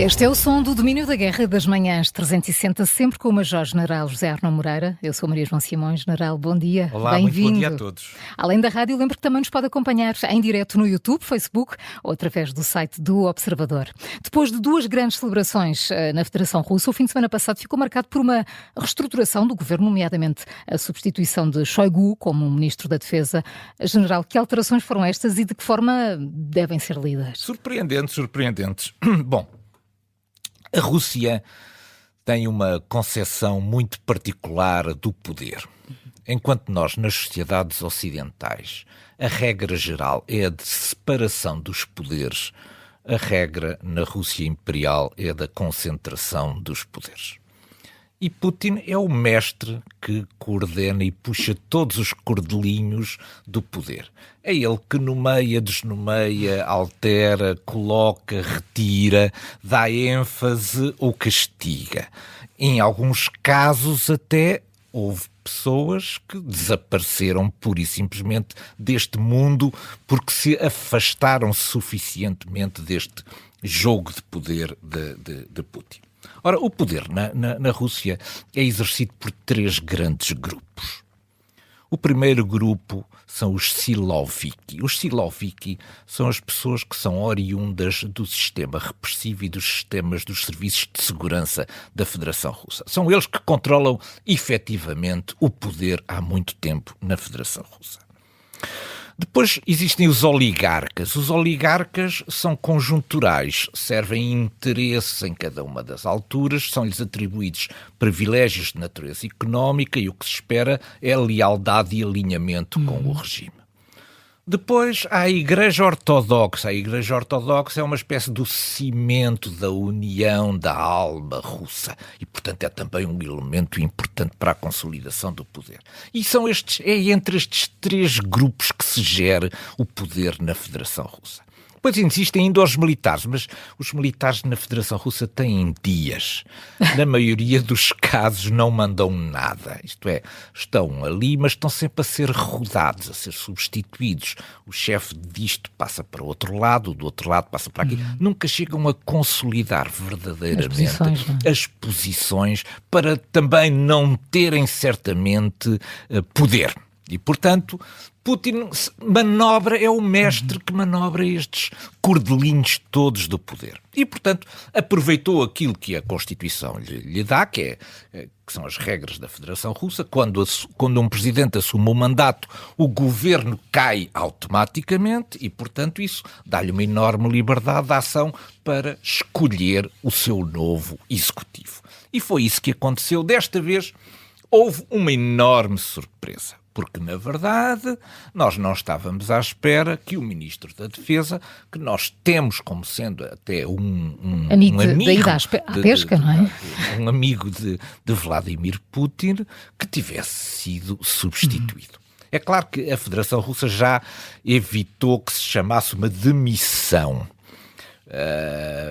Este é o som do Domínio da Guerra das Manhãs 360, sempre com o Major-General José Arnão Moreira. Eu sou Maria João Simões. General, bom dia. Olá, bem-vindo. Muito bom dia a todos. Além da rádio, lembro que também nos pode acompanhar em direto no YouTube, Facebook ou através do site do Observador. Depois de duas grandes celebrações na Federação Russa, o fim de semana passado ficou marcado por uma reestruturação do governo, nomeadamente a substituição de Shoigu como Ministro da Defesa. General, que alterações foram estas e de que forma devem ser lidas? Surpreendentes. Bom, a Rússia tem uma concepção muito particular do poder. Enquanto nós, nas sociedades ocidentais, a regra geral é a de separação dos poderes, a regra na Rússia imperial é a da concentração dos poderes. E Putin é o mestre que coordena e puxa todos os cordelinhos do poder. É ele que nomeia, desnomeia, altera, coloca, retira, dá ênfase ou castiga. Em alguns casos até houve pessoas que desapareceram pura e simplesmente deste mundo porque se afastaram suficientemente deste jogo de poder de Putin. Ora, o poder na Rússia é exercido por três grandes grupos. O primeiro grupo são os Siloviki. Os Siloviki são as pessoas que são oriundas do sistema repressivo e dos sistemas dos serviços de segurança da Federação Russa. São eles que controlam efetivamente o poder há muito tempo na Federação Russa. Depois existem os oligarcas. Os oligarcas são conjunturais, servem interesses em cada uma das alturas, são-lhes atribuídos privilégios de natureza económica e o que se espera é lealdade e alinhamento com o regime. Depois há a Igreja Ortodoxa. A Igreja Ortodoxa é uma espécie do cimento da união da alma russa e, portanto, é também um elemento importante para a consolidação do poder. E é entre estes três grupos que se gera o poder na Federação Russa. Depois existem ainda os militares, mas os militares na Federação Russa têm dias. Na maioria dos casos não mandam nada. Isto é, estão ali, mas estão sempre a ser rodados, a ser substituídos. O chefe disto passa para o outro lado, o do outro lado passa para aqui. Nunca chegam a consolidar verdadeiramente as posições para também não terem certamente poder. E, portanto, Putin é o mestre que manobra estes cordelinhos todos do poder. E, portanto, aproveitou aquilo que a Constituição lhe dá, que são as regras da Federação Russa. Quando um presidente assume o mandato, o governo cai automaticamente e, portanto, isso dá-lhe uma enorme liberdade de ação para escolher o seu novo executivo. E foi isso que aconteceu. Desta vez, houve uma enorme surpresa. Porque, na verdade, nós não estávamos à espera que o Ministro da Defesa, que nós temos como sendo até um amigo à pesca, não é? Um amigo de Vladimir Putin, que tivesse sido substituído. É claro que a Federação Russa já evitou que se chamasse uma demissão,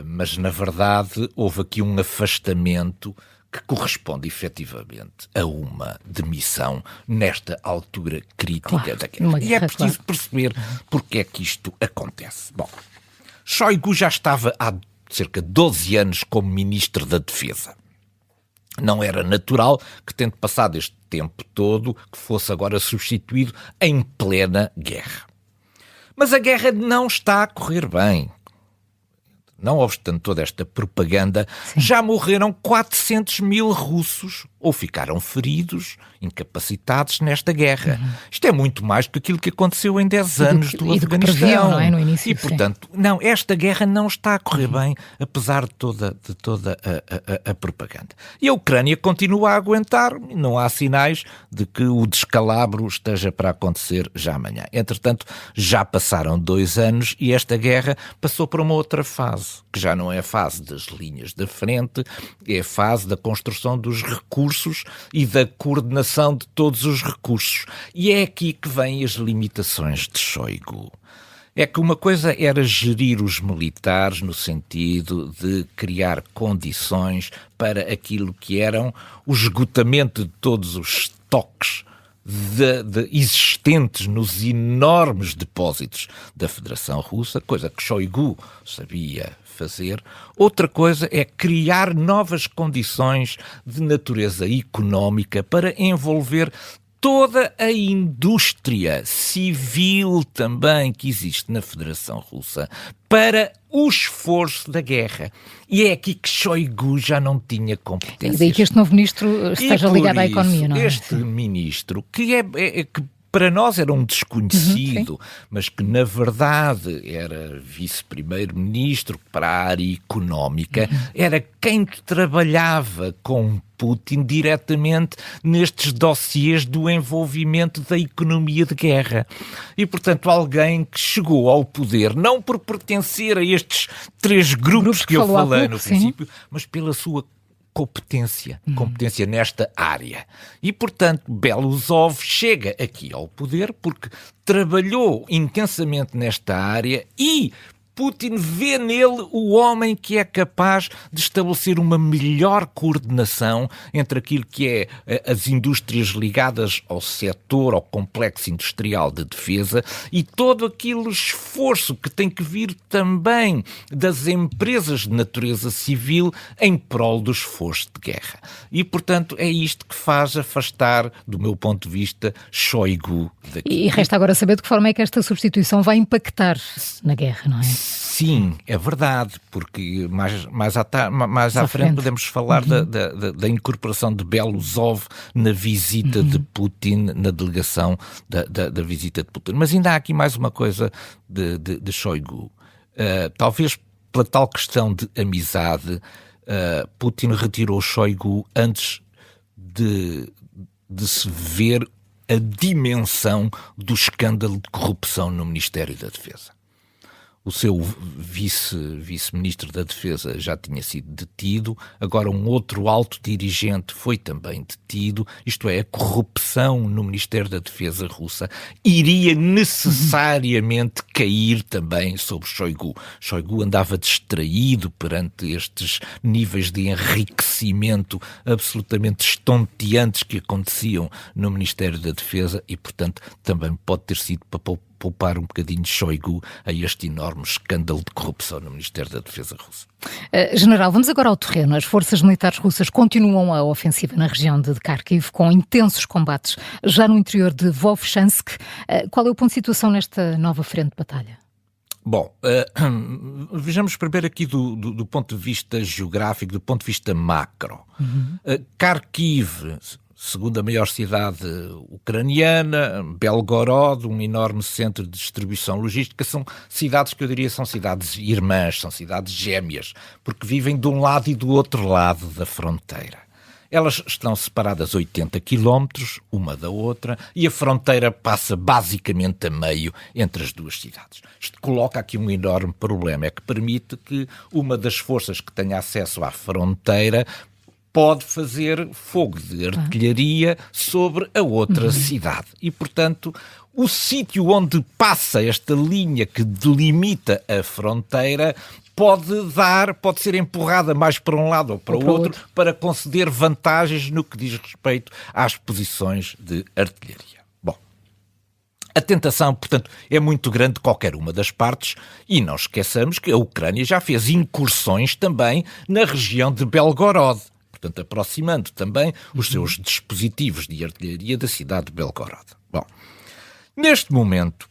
mas, na verdade, houve aqui um afastamento que corresponde efetivamente a uma demissão nesta altura crítica da guerra. E é preciso perceber porque é que isto acontece. Bom, Shoigu já estava há cerca de 12 anos como Ministro da Defesa. Não era natural que, tendo passado este tempo todo, que fosse agora substituído em plena guerra. Mas a guerra não está a correr bem. Não obstante toda esta propaganda, já morreram 400 mil russos ou ficaram feridos, incapacitados nesta guerra. Isto é muito mais do que aquilo que aconteceu em 10 anos do Afeganistão. Previam, não é, no início, e, portanto, não, esta guerra não está a correr bem, apesar de toda a propaganda. E a Ucrânia continua a aguentar, não há sinais de que o descalabro esteja para acontecer já amanhã. Entretanto, já passaram 2 anos e esta guerra passou para uma outra fase, que já não é a fase das linhas da frente, é a fase da construção dos recursos e da coordenação de todos os recursos. E é aqui que vêm as limitações de Shoigu. É que uma coisa era gerir os militares no sentido de criar condições para aquilo que eram o esgotamento de todos os estoques existentes nos enormes depósitos da Federação Russa, coisa que Shoigu sabia fazer. Outra coisa é criar novas condições de natureza económica para envolver toda a indústria civil também que existe na Federação Russa para o esforço da guerra. E é aqui que Shoigu já não tinha competências. E daí que este novo ministro esteja ligado à economia, não é? Este ministro, que que para nós era um desconhecido, mas que na verdade era vice-primeiro-ministro para a área económica, era quem trabalhava com Putin diretamente nestes dossiês do envolvimento da economia de guerra. E, portanto, alguém que chegou ao poder não por pertencer a estes três grupos que eu falei no princípio, mas pela sua competência nesta área. E, portanto, Belousov chega aqui ao poder porque trabalhou intensamente nesta área e Putin vê nele o homem que é capaz de estabelecer uma melhor coordenação entre aquilo que é as indústrias ligadas ao setor, ao complexo industrial de defesa e todo aquele esforço que tem que vir também das empresas de natureza civil em prol do esforço de guerra. E, portanto, é isto que faz afastar, do meu ponto de vista, Shoigu daqui. E resta agora saber de que forma é que esta substituição vai impactar na guerra, não é? Sim, é verdade, porque mais à frente podemos falar da incorporação de Belousov na visita de Putin, na delegação da visita de Putin. Mas ainda há aqui mais uma coisa de Shoigu. Talvez pela tal questão de amizade, Putin retirou Shoigu antes de se ver a dimensão do escândalo de corrupção no Ministério da Defesa. O seu vice-ministro da Defesa já tinha sido detido, agora um outro alto dirigente foi também detido, isto é, a corrupção no Ministério da Defesa russa iria necessariamente cair também sobre Shoigu. Shoigu andava distraído perante estes níveis de enriquecimento absolutamente estonteantes que aconteciam no Ministério da Defesa e, portanto, também pode ter sido para poupar um bocadinho Shoigu a este enorme escândalo de corrupção no Ministério da Defesa russo. General, vamos agora ao terreno. As forças militares russas continuam a ofensiva na região de Kharkiv, com intensos combates já no interior de Vovchansk. Qual é o ponto de situação nesta nova frente de batalha? Bom, vejamos primeiro aqui do ponto de vista geográfico, do ponto de vista macro. Kharkiv, segunda maior cidade ucraniana, Belgorod, um enorme centro de distribuição logística, são cidades que eu diria são cidades irmãs, são cidades gêmeas, porque vivem de um lado e do outro lado da fronteira. Elas estão separadas 80 quilómetros, uma da outra, e a fronteira passa basicamente a meio entre as duas cidades. Isto coloca aqui um enorme problema, é que permite que uma das forças que tenha acesso à fronteira pode fazer fogo de artilharia sobre a outra cidade. E, portanto, o sítio onde passa esta linha que delimita a fronteira pode ser empurrada mais para um lado ou para o outro para conceder vantagens no que diz respeito às posições de artilharia. Bom, a tentação, portanto, é muito grande de qualquer uma das partes e não esqueçamos que a Ucrânia já fez incursões também na região de Belgorod, portanto, aproximando também os seus dispositivos de artilharia da cidade de Belgorod. Bom, neste momento,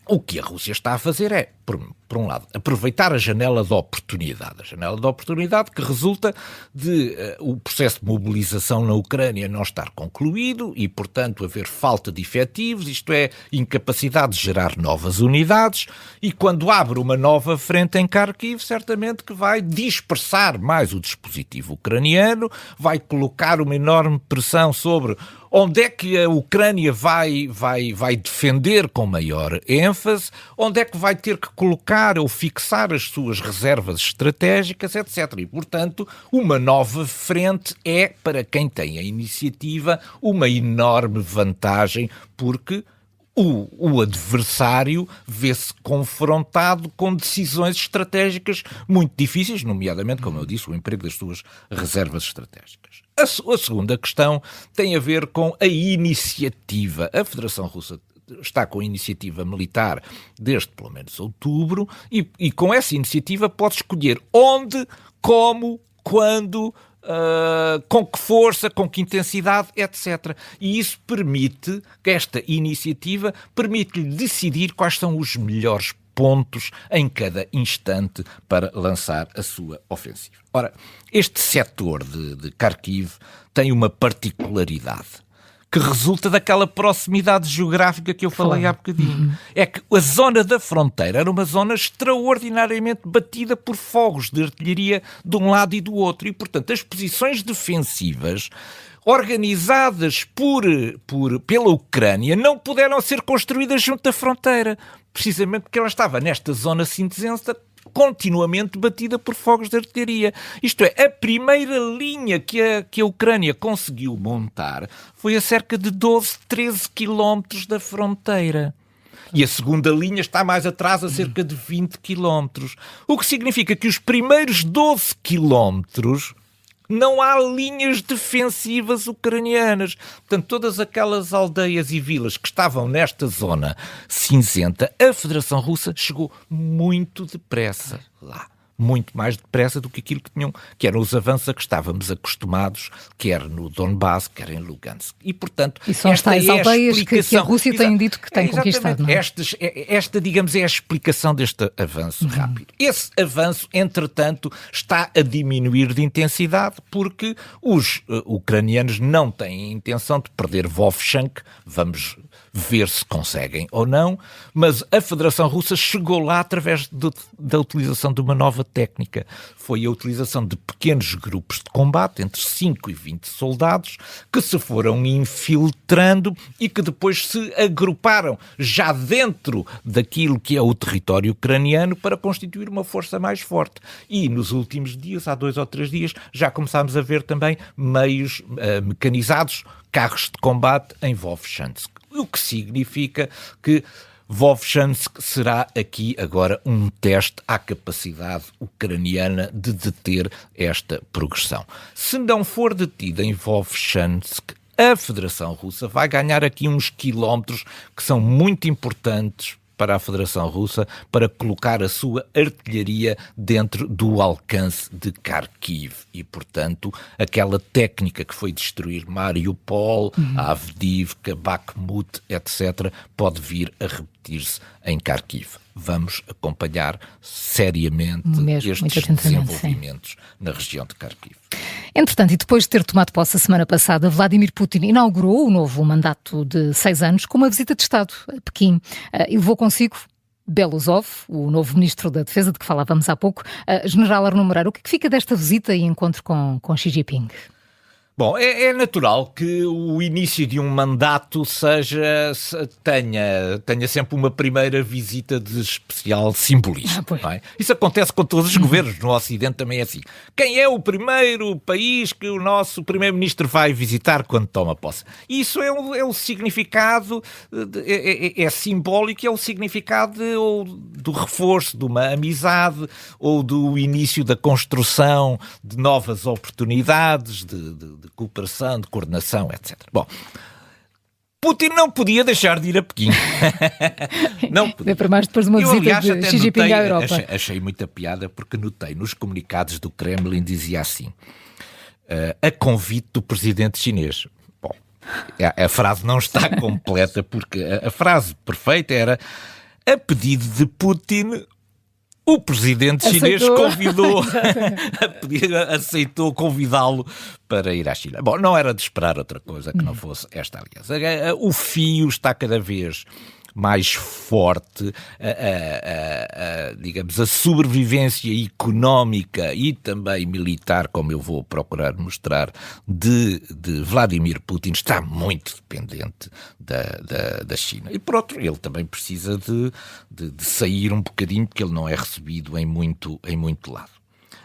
o que a Rússia está a fazer é, por um lado, aproveitar a janela de oportunidade. A janela de oportunidade que resulta de o processo de mobilização na Ucrânia não estar concluído e, portanto, haver falta de efetivos, isto é, incapacidade de gerar novas unidades, e quando abre uma nova frente em Kharkiv, certamente que vai dispersar mais o dispositivo ucraniano, vai colocar uma enorme pressão sobre onde é que a Ucrânia vai defender com maior ênfase, onde é que vai ter que colocar ou fixar as suas reservas estratégicas, etc. E, portanto, uma nova frente é, para quem tem a iniciativa, uma enorme vantagem, porque o adversário vê-se confrontado com decisões estratégicas muito difíceis, nomeadamente, como eu disse, o emprego das suas reservas estratégicas. A segunda questão tem a ver com a iniciativa. A Federação Russa está com a iniciativa militar desde pelo menos outubro e com essa iniciativa pode escolher onde, como, quando, com que força, com que intensidade, etc. E isso permite, esta iniciativa permite-lhe decidir quais são os melhores pontos em cada instante para lançar a sua ofensiva. Ora, este setor de Kharkiv tem uma particularidade que resulta daquela proximidade geográfica que eu falei há bocadinho. É que a zona da fronteira era uma zona extraordinariamente batida por fogos de artilharia de um lado e do outro. E, portanto, as posições defensivas organizadas pela Ucrânia não puderam ser construídas junto da fronteira, precisamente porque ela estava nesta zona cinzenta continuamente batida por fogos de artilharia. Isto é, a primeira linha que a Ucrânia conseguiu montar foi a cerca de 12, 13 quilómetros da fronteira. E a segunda linha está mais atrás, a cerca de 20 quilómetros. O que significa que os primeiros 12 quilómetros não há linhas defensivas ucranianas. Portanto, todas aquelas aldeias e vilas que estavam nesta zona cinzenta, a Federação Russa chegou muito depressa lá. Muito mais depressa do que aquilo que eram os avanços a que estávamos acostumados, quer no Donbass, quer em Lugansk. E, portanto, e são esta tais aldeias que a Rússia tem dito que tem conquistado. Não é? Esta, digamos, é a explicação deste avanço rápido. Esse avanço, entretanto, está a diminuir de intensidade porque os ucranianos não têm a intenção de perder Vovchansk. Vamos ver se conseguem ou não, mas a Federação Russa chegou lá através da utilização de uma nova técnica. Foi a utilização de pequenos grupos de combate, entre 5 e 20 soldados, que se foram infiltrando e que depois se agruparam já dentro daquilo que é o território ucraniano para constituir uma força mais forte. E nos últimos dias, há 2 ou 3 dias, já começámos a ver também meios mecanizados, carros de combate em Vovchansk. O que significa que Vovchansk será aqui agora um teste à capacidade ucraniana de deter esta progressão. Se não for detida em Vovchansk, a Federação Russa vai ganhar aqui uns quilómetros que são muito importantes para a Federação Russa para colocar a sua artilharia dentro do alcance de Kharkiv. E, portanto, aquela técnica que foi destruir Mariupol, Avdiivka, Bakhmut, etc., pode vir a repetir-se em Kharkiv. Vamos acompanhar seriamente estes desenvolvimentos na região de Kharkiv. Entretanto, e depois de ter tomado posse a semana passada, Vladimir Putin inaugurou o novo mandato de 6 anos com uma visita de Estado a Pequim e levou consigo Belousov, o novo ministro da Defesa, de que falávamos há pouco. General Arnaud Moreira, o que fica desta visita e encontro com Xi Jinping? Bom, é natural que o início de um mandato tenha sempre uma primeira visita de especial simbolismo. Não é? Isso acontece com todos os governos, no Ocidente também é assim. Quem é o primeiro país que o nosso primeiro-ministro vai visitar quando toma posse? Isso é o significado, é simbólico, é o significado do reforço de uma amizade ou do início da construção de novas oportunidades, de cooperação, de coordenação, etc. Bom, Putin não podia deixar de ir a Pequim. Não podia. Para mais depois de uma visita de Xi Jinping à Europa. Achei muita piada porque notei nos comunicados do Kremlin, dizia assim, a convite do presidente chinês. Bom, a frase não está completa porque a frase perfeita era a pedido de Putin. O presidente chinês aceitou convidá-lo para ir à China. Bom, não era de esperar outra coisa que não fosse esta, aliás. O fio está cada vez mais forte, digamos, a sobrevivência económica e também militar, como eu vou procurar mostrar, de Vladimir Putin está muito dependente da China. E por outro, ele também precisa de sair um bocadinho, porque ele não é recebido em muito lado.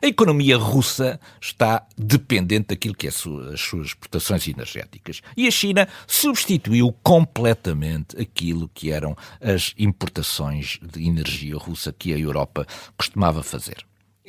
A economia russa está dependente daquilo que é as suas exportações energéticas. E a China substituiu completamente aquilo que eram as importações de energia russa que a Europa costumava fazer.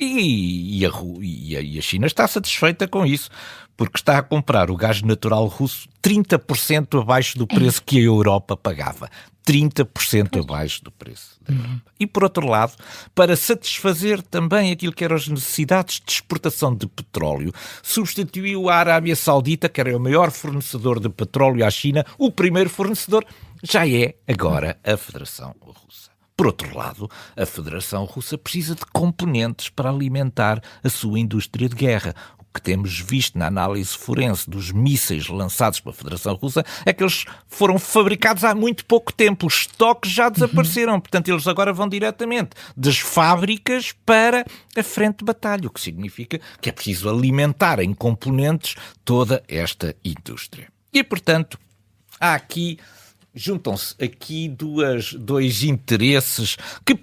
E a China está satisfeita com isso, porque está a comprar o gás natural russo 30% abaixo do preço que a Europa pagava. 30% abaixo do preço da Europa. E, por outro lado, para satisfazer também aquilo que eram as necessidades de exportação de petróleo, substituiu a Arábia Saudita, que era o maior fornecedor de petróleo à China, o primeiro fornecedor já é agora a Federação Russa. Por outro lado, a Federação Russa precisa de componentes para alimentar a sua indústria de guerra. O que temos visto na análise forense dos mísseis lançados pela Federação Russa é que eles foram fabricados há muito pouco tempo. Os estoques já desapareceram. Portanto, eles agora vão diretamente das fábricas para a frente de batalha, o que significa que é preciso alimentar em componentes toda esta indústria. E, portanto, juntam-se aqui dois interesses que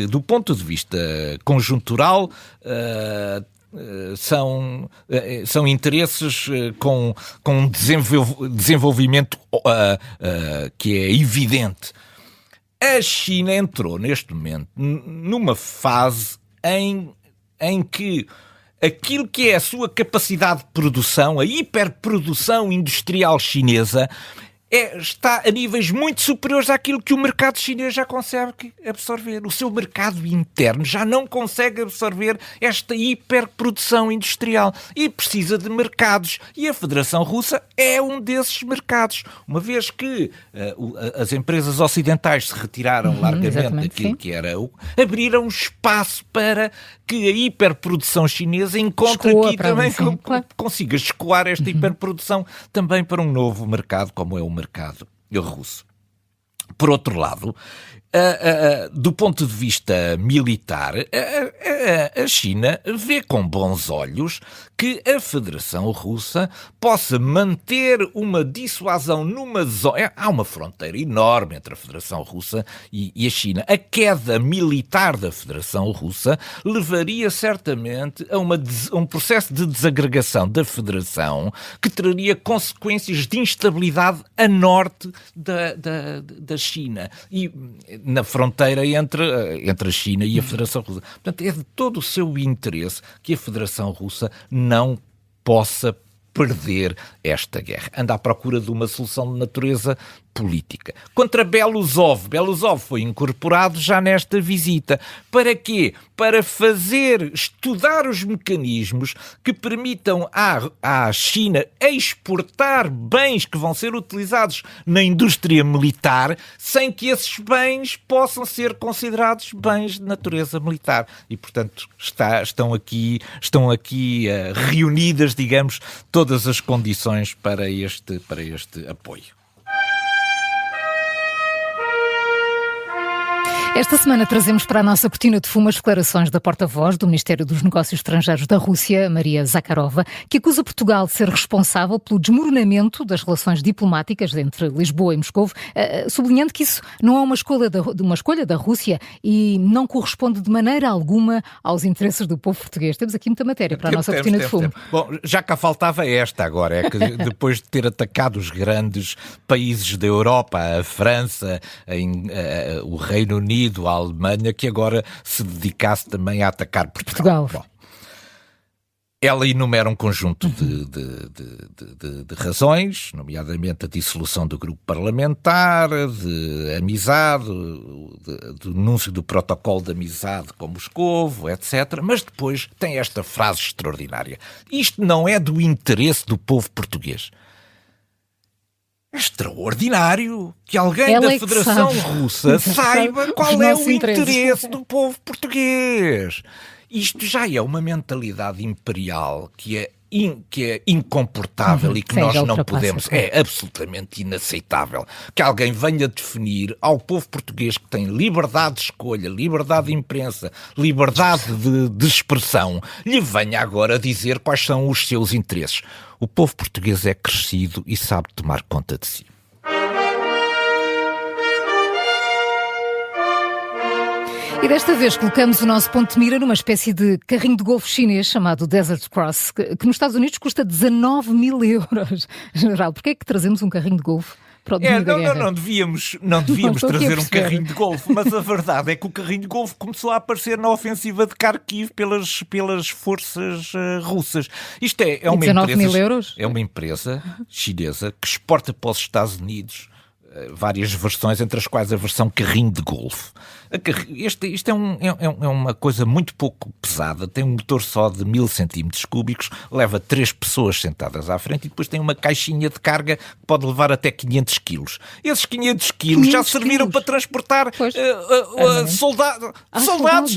do ponto de vista conjuntural, são interesses com um desenvolvimento que é evidente. A China entrou neste momento numa fase em que aquilo que é a sua capacidade de produção, a hiperprodução industrial chinesa, está a níveis muito superiores àquilo que o mercado chinês já consegue absorver. O seu mercado interno já não consegue absorver esta hiperprodução industrial e precisa de mercados. E a Federação Russa é um desses mercados. Uma vez que as empresas ocidentais se retiraram largamente daquilo que era abriram espaço para que a hiperprodução chinesa encontre aqui também, consiga escoar esta hiperprodução também para um novo mercado, como é o mercado russo. Por outro lado, do ponto de vista militar, a China vê com bons olhos que a Federação Russa possa manter uma dissuasão numa zona. Há uma fronteira enorme entre a Federação Russa e a China. A queda militar da Federação Russa levaria certamente a um processo de desagregação da Federação que traria consequências de instabilidade a norte da China e na fronteira entre a China e a Federação Russa. Portanto, é de todo o seu interesse que a Federação Russa não possa perder esta guerra. Anda à procura de uma solução de natureza política. Contra Belousov foi incorporado já nesta visita. Para quê? Para estudar os mecanismos que permitam à China exportar bens que vão ser utilizados na indústria militar sem que esses bens possam ser considerados bens de natureza militar. E, portanto, estão aqui reunidas, digamos, todas as condições para este apoio. Esta semana trazemos para a nossa cortina de fumo as declarações da porta-voz do Ministério dos Negócios Estrangeiros da Rússia, Maria Zakharova, que acusa Portugal de ser responsável pelo desmoronamento das relações diplomáticas entre Lisboa e Moscou, sublinhando que isso não é uma escolha da Rússia e não corresponde de maneira alguma aos interesses do povo português. Temos aqui muita matéria para a nossa cortina de fumo. Bom, já cá faltava esta agora, é que depois de ter atacado os grandes países da Europa, a França, o Reino Unido, a Alemanha, que agora se dedicasse também a atacar Portugal. Bom, ela enumera um conjunto de razões, nomeadamente a dissolução do grupo parlamentar, de amizade, do anúncio do protocolo de amizade com Moscovo, etc. Mas depois tem esta frase extraordinária. Isto não é do interesse do povo português. É extraordinário que alguém da Federação Russa saiba qual é o interesse do povo português. Isto já é uma mentalidade imperial que é incomportável e que nós não podemos. É absolutamente inaceitável que alguém venha definir ao povo português que tem liberdade de escolha, liberdade de imprensa, liberdade de expressão, lhe venha agora dizer quais são os seus interesses. O povo português é crescido e sabe tomar conta de si. E desta vez colocamos o nosso ponto de mira numa espécie de carrinho de golfe chinês chamado Desert Cross, que nos Estados Unidos custa 19 mil euros. General, porquê é que trazemos um carrinho de golfe para o domínio da guerra? Não devíamos trazer um carrinho de golfe, mas a verdade é que o carrinho de golfe começou a aparecer na ofensiva de Kharkiv pelas forças russas. Isto é uma 19 empresa, mil euros? É uma empresa chinesa que exporta para os Estados Unidos várias versões, entre as quais a versão carrinho de golfe. Isto é uma coisa muito pouco pesada, tem um motor só de 1000 centímetros cúbicos, leva 3 pessoas sentadas à frente e depois tem uma caixinha de carga que pode levar até 500 quilos. Esses 500 quilos já serviram para transportar soldados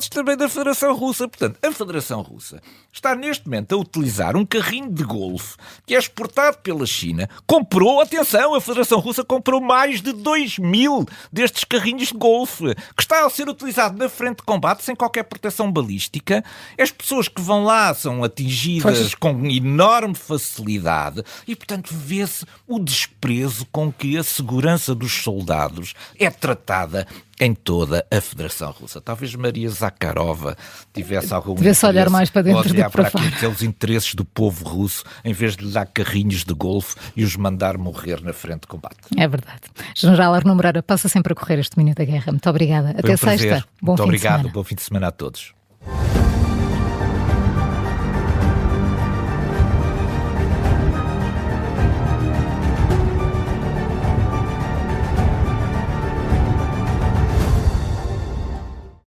também da Federação Russa. Portanto, a Federação Russa está neste momento a utilizar um carrinho de golfe que é exportado pela China. A Federação Russa comprou mais de 2000 destes carrinhos de golfe, que está a ser utilizado na frente de combate sem qualquer proteção balística. As pessoas que vão lá são atingidas com enorme facilidade e, portanto, vê-se o desprezo com que a segurança dos soldados é tratada em toda a Federação Russa. Talvez Maria Zakharova tivesse algum interesse, olhar mais para dentro do que para fora. Aqueles interesses do povo russo, em vez de lhe dar carrinhos de golfe e os mandar morrer na frente de combate. É verdade. General Arnaud Moreira passa sempre a correr este domínio da guerra. Muito obrigada. Até sexta. Muito obrigado. Bom fim de semana a todos.